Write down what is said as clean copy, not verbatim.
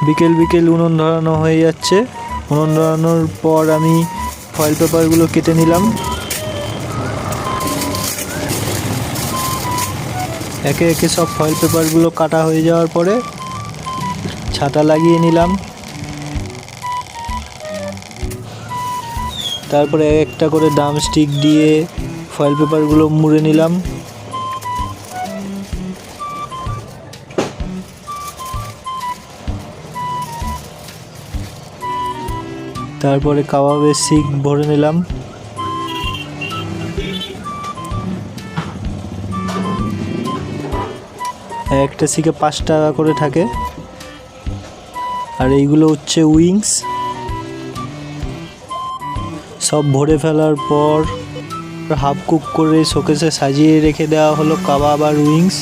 বিকেল বিকেল উনুন ধরানো হয়ে যাচ্ছে। উনুন ধরানোর পর আমি ফয়েল পেপারগুলো কেটে নিলাম। একে একে সব ফয়েল পেপারগুলো কাটা হয়ে যাওয়ার পরে ছাতা লাগিয়ে নিলাম। তারপরে একটা করে ড্রামস্টিক দিয়ে ফয়েল পেপারগুলো মুড়ে নিলাম। তারপরে কাবাবের শিক ভরে নিলাম। একটা শিকে 5 টাকা করে থাকে। আর এইগুলো হচ্ছে উইংস। সব ভরে ফেলার পর হাফ কুক করে শোকেসে সাজিয়ে রেখে দেওয়া হলো কাবাব আর উইংস।